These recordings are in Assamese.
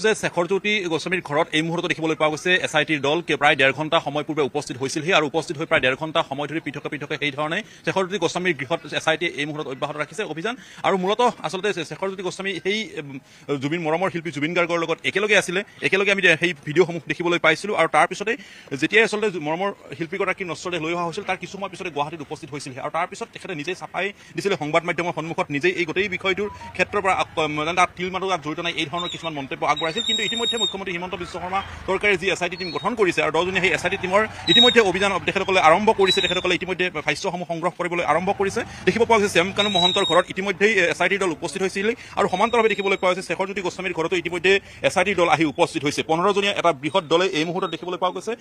যে শেখৰজ্যোতি গোস্বামীৰ ঘৰত এই মুহূৰ্তত দেখিবলৈ পোৱা গৈছে এছআইটিৰ দল প্ৰায় 1.5 ঘণ্টা সময় পূৰ্বে উপস্থিত হৈছিলহি আৰু উপস্থিত হৈ প্ৰায় 1.5 ঘণ্টা সময় ধৰি পৃথকে পৃথকে সেই ধৰণে শেখৰজ্যোতি গোস্বামীৰ গৃহত এছআইটিয়ে এই মুহূৰ্তত অব্যাহত ৰাখিছে অভিযান আৰু মূলতঃ আচলতে শেখৰজ্যোতি গোস্বামী সেই জুবিন মৰমৰ শিল্পী জুবিন গাৰ্গৰ লগত একেলগে আছিলে একেলগে আমি সেই ভিডিঅ'সমূহ দেখিবলৈ পাইছিলোঁ আৰু তাৰ পিছতে যেতিয়াই আচলতে মৰমৰ শিল্পীগৰাকী নশ্বৰদেহ লৈ অহা হৈছিল তাৰ কিছু সময় পিছতে গুৱাহাটীত উপস্থিত হৈছিল আৰু তাৰ পিছত তেখেতে নিজেই চাফাই দিছিলে সংবাদ মাধ্যমৰ সন্মুখত নিজেই এই গোটেই বিষয়টোৰ ক্ষেত্ৰৰ পৰা তাত তিল মাতো তাত জড়িত নাই এই ধৰণৰ কিছুমান মন্তব্য আগবঢ়াইছিল কিন্তু ইতিমধ্যে মুখ্যমন্ত্ৰী হিমন্ত বিশ্ব শৰ্মা চৰকাৰে যি এছআইটি টীম গঠন কৰিছে আৰু 10জনীয়া সেই এছআইটি টীমৰ ইতিমধ্যে অভিযান তেখেতসকলে আৰম্ভ কৰিছে তেখেতসকলে ইতিমধ্যে ভাষ্যসমূহ সংগ্ৰহ কৰিবলৈ আৰম্ভ কৰিছে দেখিব পোৱা গৈছে শ্যাম কানু মহন্তৰ ঘৰত ইতিমধ্যেই এছআইটিৰ দল উপস্থিত হৈছিল আৰু সমান্তৰালভাৱে দেখিবলৈ পোৱা গৈছে শেখৰজ্যোতি গোস্বামীৰ ঘৰতো ইতিমধ্যে এছআইটিৰ দল আহি উপস্থিত হৈছে 15জনীয়া এটা বৃহৎ দলে এই মুহূৰ্তত দেখিবলৈ পোৱা গৈছে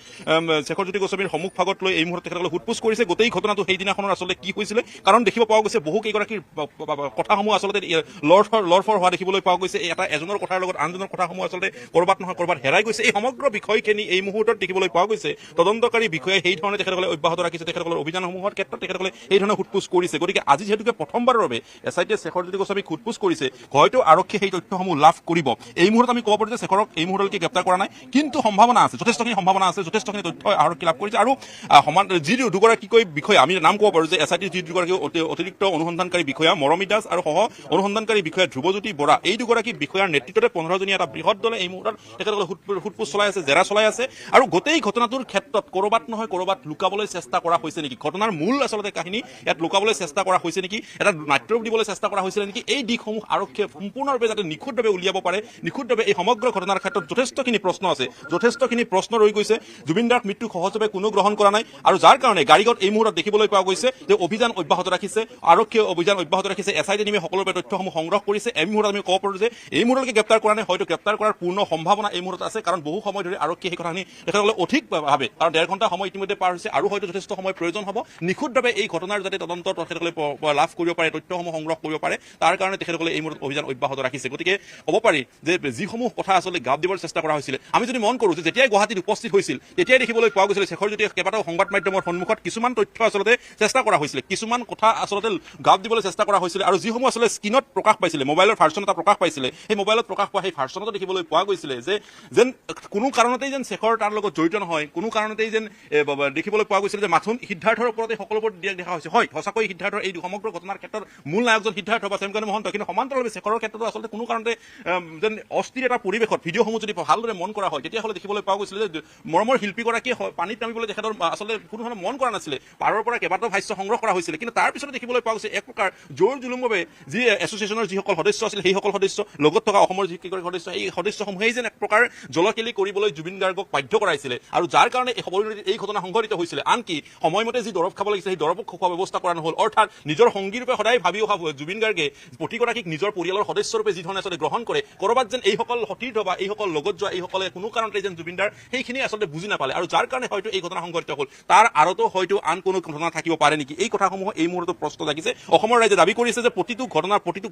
শেখৰজ্যোতি গোস্বামীৰ সন্মুখ ভাগত লৈ এই মুহূৰ্তত তেখেতসকলে সোধপোছ কৰিছে গোটেই ঘটনাটো সেইদিনাখনৰ আচলতে কি হৈছিলে কাৰণ দেখিব পোৱা গৈছে বহু কেইগৰাকীৰ কথাসমূহ আচলতে লৰফৰ হোৱা দেখিবলৈ পোৱা গৈছে এটা এজনৰ কথাৰ লগত আনজনৰ কথাসমূহ আচলতে কৰবাত নহয় কৰবাত হেৰাই গৈছে এই সমগ্ৰ বিষয়খিনি এই মুহূৰ্তত দেখিবলৈ পোৱা গৈছে তদন্তকাৰী বিষয়াই সেই ধৰণে তেখেতসকলে অব্যাহত ৰাখিছে তেখেতসকলৰ অভিযানসমূহৰ ক্ষেত্ৰত তেখেতসকলে এই ধৰণে সোধপোছ কৰিছে গতিকে আজি যিহেতুকে প্ৰথমবাৰৰ বাবে এছআইটিয়ে শেখৰজ্যোতি গোস্বামীক সোধপোছ কৰিছে হয়তো আৰক্ষীয়ে সেই তথ্যসমূহ লাভ কৰিব এই মুহূৰ্তত আমি ক'ব পাৰোঁ যে শেখৰক এই মুহূৰ্তলৈকে গ্ৰেপ্তাৰ কৰা নাই কিন্তু সম্ভাৱনা আছে যথেষ্টখিনি সম্ভাৱনা আছে যথেষ্টখিনি তথ্য আৰক্ষী লাভ কৰিছে আৰু যি দুগৰাকীকৈ বিষয়া আমি নাম ক'ব পাৰোঁ যে এছআইটিৰ যি দুগৰাকী অতিৰিক্ত অনুসন্ধানকাৰী বিষয়া মৰমী দাস আৰু সহ অনুসন্ধানকাৰী বিষয়া ধ্ৰুৱজ্যোতি বৰা এই দুগৰাকী বিষয়াৰ নেতৃত্বতে 15জনীয়া এটা বৃহৎ দলে এই মুহূৰ্তত তেখেতসকলে সোধপোছ চলাই আছে জেৰা চলাই আছে আৰু গোটেই ঘটনাটোৰ ক্ষেত্ৰত কৰবাত নহয় কৰবাত লুকাবলৈ চেষ্টা কৰা হৈছে নেকি ঘটনাৰ মূল আচলতে কাহিনী ইয়াত লুকাবলৈ চেষ্টা কৰা হৈছে নেকি এটা নাট্যৰূপ দিবলৈ চেষ্টা কৰা হৈছিলে নেকি এই দিশসমূহ আৰক্ষীয়ে সম্পূৰ্ণৰূপে যাতে নিখুঁতভাৱে উলিয়াব পাৰে নিখুঁতভাৱে এই সমগ্ৰ ঘটনাৰ ক্ষেত্ৰত যথেষ্টখিনি প্ৰশ্ন আছে যথেষ্টখিনি প্ৰশ্ন ৰৈ গৈছে জুবিন দাৰ মৃত্যু সহজভাৱে কোনো গ্ৰহণ কৰা নাই আৰু যাৰ কাৰণে গাড়ীগত এই মুহূৰ্তত দেখিবলৈ পোৱা গৈছে যে অভিযান অব্যাহত ৰাখিছে আৰক্ষীয়ে অভিযান অব্যাহত ৰাখিছে এছআইটি টিমে সকলোৰে তথ্যসমূহ সংগ্ৰহ কৰিছে এই মুহূৰ্তত আমি ক'ব পাৰোঁ যে এই মুহূৰ্তলৈকে গ্ৰেপ্তাৰ কৰা নাই হয়তো গ্ৰেপ্তাৰ কৰাৰ পূৰ্ণ সম্ভাৱনা এই মুহূৰ্তত আছে কাৰণ বহু সময় ধৰি আৰক্ষীয়ে সেই কথাখিনি তেখেতসকলে অধিকভাৱে কাৰণ 1.5 ঘণ্টা সময় ইতিমধ্যে পাৰ হৈছে আৰু হয়তো যথেষ্ট সময় প্ৰয়োজন হ'ব নিখুঁতভাৱে এই ঘটনাৰ যাতে তদন্ত তেখেতসকলে লাভ কৰিব পাৰে তথ্যসমূহ সংগ্ৰহ কৰিব পাৰে তাৰ কাৰণে তেখেতসকলে এই মুহূৰ্তত অভিযান অব্যাহত ৰাখিছে গতিকে ক'ব পাৰি যে যিসমূহ কথা আচলতে গাপ দিবলৈ চেষ্টা কৰা হৈছিলে আমি যদি মন কৰোঁ যে যেতিয়াই গুৱাহাটীত উপস্থিত হৈছিল তেতিয়াই দেখিবলৈ পোৱা গৈছিল শেখৰজ্যোতিয়ে কেইবাটাও সংবাদ মাধ্যমৰ সন্মুখত কিছুমান তথ্য আচলতে চেষ্টা কৰা হৈছিলে কিছুমান কথা আচলতে গাপ দিবলৈ চেষ্টা কৰা হৈছিলে আৰু যিসমূহ আচলতে স্ক্ৰীণত প্ৰকাশ পাইছিলে মোবাইলৰ ভাৰ্চন এটা প্ৰকাশ পাইছিলে সেই মোবাইলত প্ৰকাশ পোৱা সেই ভাৰ্চনতো দেখিবলৈ পোৱা গৈছিলে যে যেন কোনো কাৰণতেই যেন শেখৰ তাৰ লগত জড়িত নহয় কোনো কাৰণতেই যেন দেখিবলৈ পোৱা গৈছিল যে মাথোন সিদ্ধাৰ্থৰ ওপৰতে সকলোবোৰ দেখা হৈছে হয় সঁচাকৈ সিদ্ধাৰ্থৰ এই সমগ্ৰ ঘটনাৰ ক্ষেত্ৰত মূল নায়কজন সিদ্ধাৰ্থ বা শ্যামকানু মহন্ত কিন্তু সমান্তৰালভাৱে শেখৰৰ ক্ষেত্ৰতো আচলতে কোনো কাৰণতে যেন অস্থিৰ এটা পৰিৱেশত ভিডিঅ'সমূহ যদি ভালদৰে মন কৰা হয় তেতিয়াহ'লে দেখিবলৈ পোৱা গৈছিল যে মৰমৰ শিল্পীগৰাকীয়ে পানীত নামিবলৈ তেখেতৰ আচলতে কোনো ধৰণৰ মন কৰা নাছিলে পাৰৰ পৰা কেইবাটাও ভাষ্য সংগ্ৰহ কৰা হৈছিলে কিন্তু তাৰ পিছতে দেখিবলৈ পোৱা গৈছে এক প্ৰকাৰ জোৰ জুলুমভাৱে যি এছ'চিয়েশ্যনৰ যিসকল সদস্য আছিল সেইসকল সদস্য লগত থকা অসমৰ যিকেইগৰাকী সদস্য এই সদস্যসমূহেই যেন এক প্ৰকাৰ জলকেলি কৰিবলৈ জুবিন গাৰ্গক বাধ্য কৰাইছিলে আৰু যাৰ কাৰণে এই ঘটনা সংঘটিত হৈছিলে আনকি সময়মতে যি দৰৱ খাব লাগিছিলে সেই দৰৱক খোৱা ব্যৱস্থা কৰা নহ'ল অৰ্থাৎ নিজৰ সংগীৰূপে সদায় ভাবি অহা জুবিন গাৰ্গে প্ৰতিগৰাকীক নিজৰ পৰিয়ালৰ সদস্যৰূপে যি ধৰণে আচলতে গ্ৰহণ কৰে ক'ৰবাত যেন এইসকল সতীৰ্থ বা এইসকল লগত যোৱা এইসকলে কোনো কাৰণতে যেন জুবিনদাৰ সেইখিনি আচলতে বুজি নাপালে আৰু যাৰ কাৰণে হয়তো এই ঘটনা সংঘটিত হ'ল তাৰ আঁৰতো হয়তো আন কোনো ঘটনা থাকিব পাৰে নেকি এই কথাসমূহ এই মুহূৰ্তত প্ৰশ্ন লাগিছে অসমৰ ৰাইজে দাবী কৰিছে যে প্ৰতিটো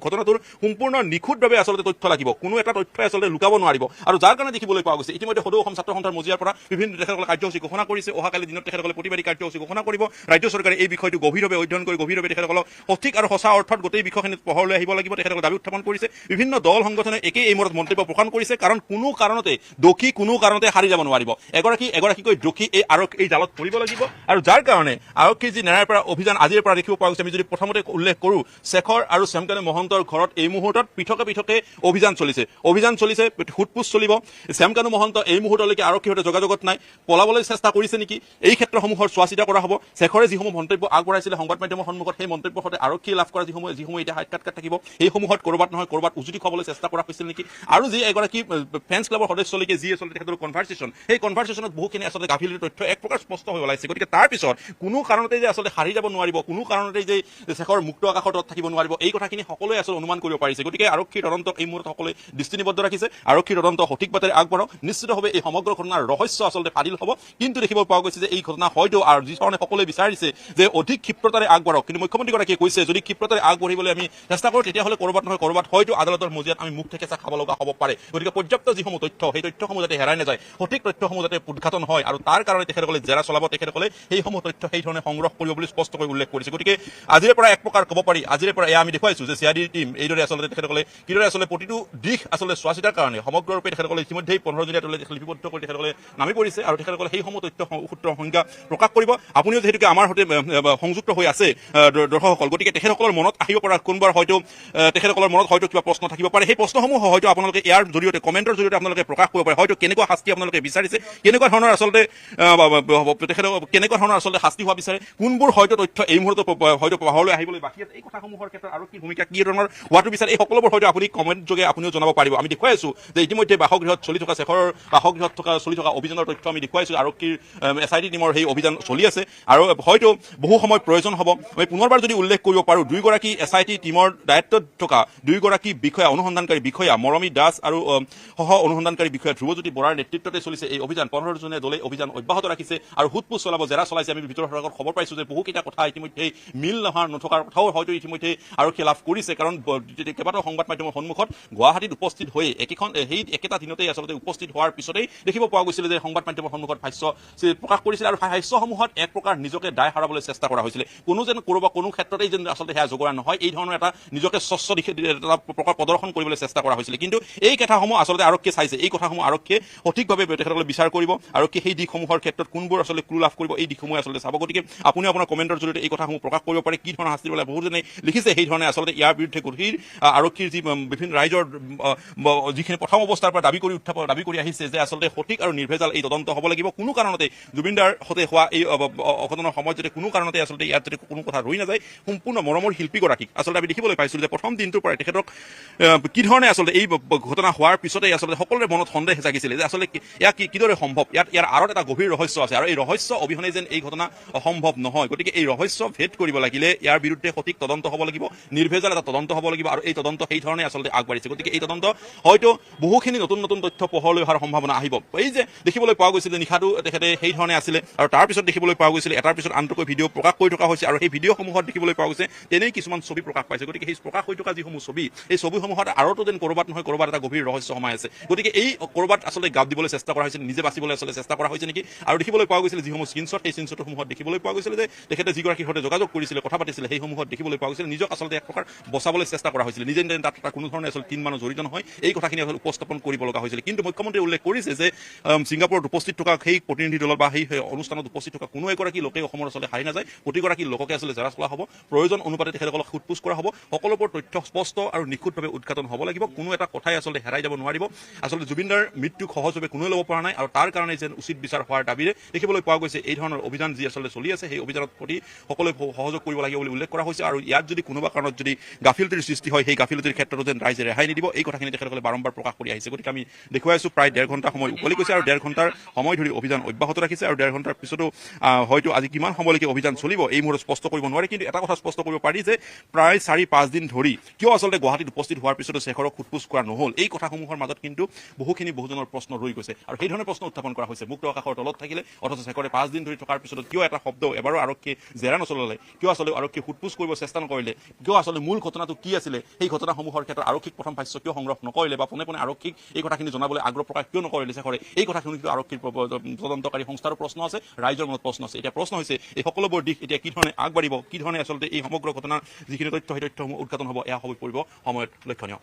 ঘটনাটোৰ সম্পূৰ্ণ নিখুঁতভাৱে আচলতে তথ্য লাগিব কোনো এটা তথ্যই আচলতে লুকাব নোৱাৰিব আৰু যাৰ কাৰণে দেখিবলৈ পোৱা গৈছে ইতিমধ্যে সদৌ অসম ছাত্ৰ সন্থাৰ মজিয়াৰ পৰা বিভিন্ন তেখেতসকলে কাৰ্যসূচী ঘোষণা কৰিছে অহাকালি দিনত তেখেতসকলে প্ৰতিবাদী কাৰ্যসূচী ঘোষণা কৰিব ৰাজ্য চৰকাৰে এই বিষয়টো গভীৰভাৱে অধ্যয়ন কৰি গভীৰভাৱে তেখেতসকলক সঠিক আৰু সঁচা অৰ্থত গোটেই বিষয়খিনিত পোহৰলৈ আহিব লাগিব তেখেতসকলে দাবী উত্থাপন কৰিছে বিভিন্ন দল সংগঠনে একেই এই মূৰত মন্তব্য প্ৰদান কৰিছে কাৰণ কোনো কাৰণতে দোষী কোনো কাৰণতে হাৰি যাব নোৱাৰিব এগৰাকীকৈ দোষী এই জালত পৰিব লাগিব আৰু যাৰ কাৰণে আৰক্ষীৰ যি নেৰাৰ পৰা অভিযান আজিৰ পৰা দেখিব পোৱা গৈছে আমি যদি প্ৰথমতে উল্লেখ কৰোঁ শেখৰ আৰু শ্যামকানু মহন্তৰ ঘৰত এই মুহূৰ্তত পৃথকে অভিযান চলিছে সোধপোছ চলিব শ্যামকানু মহন্ত এই মুহূৰ্তলৈকে আৰক্ষীৰ সৈতে যোগাযোগত নাই পলাবলৈ চেষ্টা কৰিছে নেকি এই ক্ষেত্ৰসমূহৰ চোৱা চিতা কৰা হ'ব শেখৰে যিসমূহ মন্তব্য আগবঢ়াইছিলে সংবাদ মাধ্যমৰ সন্মুখত সেই মন্তব্যৰ সৈতে আৰক্ষীয়ে লাভ কৰা যিসমূহ এতিয়া সাক্ষাৎকাৰ থাকিব সেইসমূহত ক'ৰবাত নহয় ক'ৰবাত উজুতি খুৱাবলৈ চেষ্টা কৰা হৈছিল নেকি আৰু যি এগৰাকী ফেন্স ক্লাবৰ সদস্যলৈকে যি আচলতে তেখেতৰ কনভাৰ্চেশ্যন সেই কনভাৰ্চেশ্যনত বহুখিনি আচলতে গাফিলতিৰ তথ্য এক প্ৰকাৰ স্পষ্ট হৈ ওলাইছে গতিকে তাৰ পিছত কোনো কাৰণতে যে আচলতে হাৰি যাব নোৱাৰিব কোনো কাৰণতে যে শেখৰ মুক্ত আকাশৰ তলত থাকিব নোৱাৰিব এই কথাখিনি সকলোৱে আচলতে অনুমান কৰিব পাৰিছে গতিকে আৰক্ষীৰ তদন্তক এই মুহূৰ্তত সকলোৱে দৃষ্টিনিবদ্ধ ৰাখিছে আৰক্ষীৰ তদন্ত সঠিক বাটেৰে আগবঢ়াওক নিশ্চিতভাৱে এই সমগ্ৰ ঘটনাৰ ৰহস্য আচলতে ফাদিল হ'ব কিন্তু দেখিব পোৱা গৈছে যে এই ঘটনা হয়তো আৰু যি ধৰণে সকলোৱে বিচাৰিছে যে অধিক ক্ষিপ্ৰতাৰে আগবঢ়াওক কিন্তু মুখ্যমন্ত্ৰীগৰাকীয়ে কৈছে যদি ক্ষিপ্ৰতাৰে আগবঢ়িবলৈ আমি চেষ্টা কৰোঁ তেতিয়াহ'লে ক'ৰবাত নহয় ক'ৰবাত হয়তো আদালতৰ মজিয়াত আমি মুখ থেকেচা খাব লগা হ'ব পাৰে গতিকে পৰ্যাপ্ত যিসমূহ তথ্য সেই তথ্যসমূহ যাতে হেৰাই নাযায় সঠিক তথ্যসমূহ যাতে উদ্ঘাটন হয় আৰু তাৰ কাৰণে তেখেতসকলে জেৰা চলাব তেখেতসকলে সেইসমূহ তথ্য সেই ধৰণে সংগ্ৰহ কৰিব বুলি স্পষ্টকৈ উল্লেখ কৰিছে গতিকে আজিৰে পৰা এক প্ৰকাৰ ক'ব পাৰি আজিৰে পৰা এয়া আমি দেখুৱাইছোঁ যে চিআইডিৰ টীম এইদৰে আচলতে তেখেতসকলে কিদৰে আচলতে প্ৰতিটো দিশ আচলতে চোৱা চিতা দিয়াৰ কাৰণে সমগ্ৰৰূপে তেখেতসকলে ইতিমধ্যেই 15 জনীয়া দলে লিপিবদ্ধ কৰি তেখেতসকলে নামি পৰিছে আৰু তেখেতসকলে সেইসমূহ তথ্য সূত্ৰৰ সংজ্ঞা প্ৰকাশ কৰিব। আপুনিও যিহেতুকে আমাৰ সৈতে সংযুক্ত হৈ আছে দৰ্শকসকল, গতিকে তেখেতসকলৰ মনত আহিব পৰা কোনোবাৰ হয়তো তেখেতসকলৰ মনত হয়তো কিবা প্ৰশ্ন থাকিব পাৰে। সেই প্ৰশ্নসমূহ হয়তো আপোনালোকে ইয়াৰ জৰিয়তে কমেণ্টৰ জৰিয়তে আপোনালোকে প্ৰকাশ কৰিব পাৰে। হয়তো কেনেকুৱা শাস্তি আপোনালোকে বিচাৰিছে, কেনেকুৱা ধৰণৰ আচলতে তেখেতসকল কেনেকুৱা ধৰণৰ আচলতে শাস্তি হোৱা বিচাৰে, কোনবোৰ হয়তো তথ্য এই মুহূৰ্তত হয়তো পোহৰলৈ আহিবলৈ বাকী আছে, এই কথাসমূহৰ ক্ষেত্ৰত আৰু কি ভূমিকা কি ধৰণৰ হোৱাটো বিচাৰে, এই সকলোবোৰ হয়তো আপুনি কমেণ্ট যোগে আপুনিও জনাব পাৰিব। আমি দেখুৱাই আছো যে ইতিমধ্যে বাসগৃহত চলি থকা শেখৰৰ বাসগৃহত চলি থকা অভিযানৰ তথ্য আমি দেখুৱাইছো। আৰক্ষীৰ SIT টিমৰ সেই অভিযান চলি আছে আৰু হয়তো বহু সময় প্ৰয়োজন হ'ব। আমি পুনৰবাৰ যদি উল্লেখ কৰিব পাৰোঁ, 2গৰাকী SIT টিমৰ দায়িত্বত থকা 2গৰাকী বিষয়া, অনুসন্ধানকাৰী বিষয়া মৰমী দাস আৰু সহ অনুসন্ধানকাৰী বিষয়া ধ্ৰুৱজ্যোতি বৰাৰ নেতৃত্বতে চলিছে এই অভিযান। 15 জনীয়া দলে অভিযান অব্যাহত ৰাখিছে আৰু সোধপোছ চলাব, জেৰা চলাইছে। আমি ভিতৰৰ ভাগত খবৰ পাইছো যে বহুকেইটা কথা ইতিমধ্যেই মিল নথকাৰ কথাও হয়তো ইতিমধ্যে আৰক্ষীয়ে লাভ কৰিছে, কাৰণ কেইবাটাও সংবাদ মাধ্যমৰ সন্মুখত গুৱাহাটীত উপস্থিত হৈ সেই একেটা দিনতেই আচলতে উপস্থিত হোৱাৰ পিছতেই দেখিব পোৱা গৈছিলে যে সংবাদ মাধ্যমৰ সন্মুখত ভাষ্য প্ৰকাশ কৰিছিল আৰু ভাষ্যসমূহত এক প্ৰকাৰ নিজকে দায় সাৰাবলৈ চেষ্টা কৰা হৈছিলে। কোনো ক্ষেত্ৰতেই যেন আচলতে সেয়া জগৰা নহয়, এই ধৰণৰ এটা নিজকে স্বচ্ছ এটা প্ৰকাৰ প্ৰদৰ্শন কৰিবলৈ চেষ্টা কৰা হৈছিলে। কিন্তু এই কথাসমূহ আচলতে আৰক্ষীয়ে চাইছে, এই কথাসমূহ আৰক্ষীয়ে সঠিকভাৱে তেখেতসকলে বিচাৰ কৰিব। আৰক্ষীয়ে সেই দিশসমূহৰ ক্ষেত্ৰত কোনবোৰ আচলতে ক্লু লাভ কৰিব, এই দিশসমূহ আচলতে চাব। গতিকে আপুনিও আপোনাৰ কমেণ্টৰ জৰিয়তে এই কথাসমূহ প্ৰকাশ কৰিব পাৰে, কি ধৰণৰ শাস্তি পালে। বহুজনে লিখিছে সেই ধৰণে আচলতে ইয়াৰ বিৰুদ্ধে গভীৰ আৰক্ষীৰ যি বিভিন্ন ৰাইজৰ যিখিনি প্ৰথম অৱস্থাৰ পৰা দাবী কৰি আহিছে যে আচলতে সঠিক আৰু নিৰ্ভেজাল এই তদন্ত হ'ব লাগিব। কোনো কাৰণতে জুবিনদাৰ সৈতে হোৱা এই অঘটনৰ সময়ত যাতে কোনো কাৰণতে আচলতে ইয়াত যাতে কোনো কথা ৰৈ নাযায়। সম্পূৰ্ণ মৰমৰ শিল্পীগৰাকীক আচলতে আমি দেখিবলৈ পাইছিলোঁ যে প্ৰথম দিনটোৰ পৰাই তেখেতক কি ধৰণে আচলতে এই ঘটনা হোৱাৰ পিছতেই আচলতে সকলোৰে মনত সন্দেহ জাগিছিলে যে আচলতে ইয়াক কিদৰে সম্ভৱ, ইয়াৰ আঁৰত এটা গভীৰ ৰহস্য আছে আৰু এই ৰহস্য অবিহনে যেন এই ঘটনা অসম্ভৱ নহয়। গতিকে এই ৰহস্য ভেদ কৰিব লাগিলে ইয়াৰ বিৰুদ্ধে সঠিক তদন্ত হ'ব লাগিব, নিৰ্ভেজাল এটা তদন্ত হ'ব লাগিব আৰু এই তদন্ত সেই ধৰণে আচলতে আগবাঢ়িছে। গতিকে এই তদন্ত হয়তো বহুখিনি নতুন নতুন তথ্য পোহৰলৈ অহাৰ সম্ভাৱনা আহিব। এই যে দেখিবলৈ পোৱা গৈছিলে নিশাটো তেখেতে সেই ধৰণে আছিলে আৰু তাৰপিছত দেখিবলৈ পোৱা গৈছিলে এটাৰ পিছত আনটোকৈ ভিডিঅ' প্ৰকাশ কৰি থকা হৈছে আৰু সেই ভিডিঅ'সমূহত দেখিবলৈ পোৱা গৈছে তেনেই কিছুমান ছবি প্ৰকাশ পাইছে। গতিকে সেই প্ৰকাশ হৈ থকা যিসমূহ ছবি, এই ছবিসমূহত আৰতো যেন ক'ৰবাত নহয় ক'ৰবাত এটা গভীৰ ৰহস্য সোমাই আছে। গতিকে এই ক'ৰবাত আচলতে গাপ দিবলৈ চেষ্টা কৰা হৈছে, নিজে বাচিবলৈ আচলতে চেষ্টা কৰা হৈছে নেকি। আৰু দেখিবলৈ পোৱা গৈছিলে যিসমূহ স্ক্ৰীনশ্বট, সেই স্ক্ৰীনশ্বটসমূহত দেখিবলৈ পোৱা গৈছিলে যে তেখেতে যিগৰাকীৰ সৈতে যোগাযোগ কৰিছিলে, কথা পাতিছিলে, সেইসমূহত দেখিবলৈ পোৱা গৈছিলে নিজক আচলতে এক প্ৰকাৰ বচাবলৈ চেষ্টা কৰা হৈছিলে। নিজে তাত কোনো ধৰণে আচলতে 3 মানুহ জড়িত নহয়, এই কথাখিনি আচলতে উপস্থাপন কৰিব লগা হৈছিলে। কিন্তু মুখ্যমন্ত্ৰীয়ে উল্লেখ কৰিছে যে ছিংগাপুৰত উপস্থিত থকা সেই প্ৰতিনিধি দলৰ বা সেই অনুষ্ঠানত উপস্থিত থকা কোনো এগৰাকী লোকে অসমৰ আচলতে হাৰি নাযায়। প্ৰতিগৰাকী লোককে আচলতে জেৰা চলা হ'ব, প্ৰয়োজন অনুপাতে তেখেতসকলক সোধপোছ কৰা হ'ব, সকলোবোৰ তথ্য স্পষ্ট আৰু নিখুঁতভাৱে উদঘাটন হ'ব লাগিব। কোনো এটা কথাই আচলতে হেৰাই যাব নোৱাৰিব। আচলতে জুবিনদাৰ মৃত্যুক সহজভাৱে কোনোৱে ল'ব পৰা নাই আৰু তাৰ কাৰণে যেন উচিত বিচাৰ হোৱাৰ দাবীৰে দেখিবলৈ পোৱা গৈছে এই ধৰণৰ অভিযান যি আচলতে চলি আছে, সেই অভিযানত প্ৰতি সকলোৱে সহযোগ কৰিব লাগিব বুলি উল্লেখ কৰা হৈছে। আৰু ইয়াত যদি কোনোবা কাৰণত যদি গাফিলতিৰ সৃষ্টি হয়, সেই গাফিলতিৰ ক্ষেত্ৰতো যেন ৰাইজে ৰেহাই নিদিব, এই কথাখিনি তেখেতসকলে বাৰম্বাৰ প্ৰকাশ কৰি আহিছে। গতিকে আমি দেখুৱাই আছো প্ৰায় 1.5 ঘণ্টা সময় উকলি গৈছে আৰু 1.5 ঘণ্টাৰ সময় ধৰি অভিযান অব্যাহত ৰাখিছে আৰু 1.5 ঘণ্টাৰ পিছতো হয়তো আজি কিমান সময়লৈকে অভিযান চলিব এই মুহূৰ্তত স্পষ্ট কৰিব নোৱাৰে। কিন্তু এটা কথা স্পষ্ট কৰিব পাৰি যে প্ৰায় 4-5 দিন ধৰি কিয় আচলতে গুৱাহাটীত উপস্থিত হোৱাৰ পিছতো শেখৰক সোধপোছ কৰা নহ'ল, এই কথাসমূহৰ মাজত কিন্তু বহুজনৰ প্ৰশ্ন ৰৈ গৈছে আৰু সেই ধৰণৰ প্ৰশ্ন উত্থাপন কৰা হৈছে। মুক্ত আকাশৰ তলত থাকিলে অথচ শেখৰে 5 দিন ধৰি থকাৰ পিছতো কিয় এটা শব্দ এবাৰো আৰক্ষীয়ে জেৰা নচলালে, কিয় আচলতে আৰক্ষীয়ে সোধপোছ কৰিব চেষ্টা নকৰিলে, কিয় আচলতে মূল ঘটনাটো কি আছিলে সেই ঘটনাসমূহৰ ক্ষেত্ৰত আৰক্ষীক প্ৰথম ভাষ্য কিয় সংগ্ৰহ নকৰিলে বা পোনে পোনে আৰক্ষীক এই কথাখিনি জনাবলৈ আগ্ৰহ প্ৰকাশ কিয় নকৰিলে শেখৰে, এই কথাখিনি কিন্তু আৰক্ষীৰ তদন্তকাৰী সংস্থাৰো প্ৰশ্ন আছে, ৰাইজৰ মনত প্ৰশ্ন আছে। এতিয়া প্ৰশ্ন হৈছে এই সকলোবোৰ দিশ এতিয়া কি ধৰণে আগবাঢ়িব, কি ধৰণে আচলতে এই সমগ্ৰ ঘটনাৰ যিখিনি তথ্য সেই তথ্যসমূহ উদঘাটন হ'ব, এয়া হৈ পৰিব সময়ত লক্ষণীয়।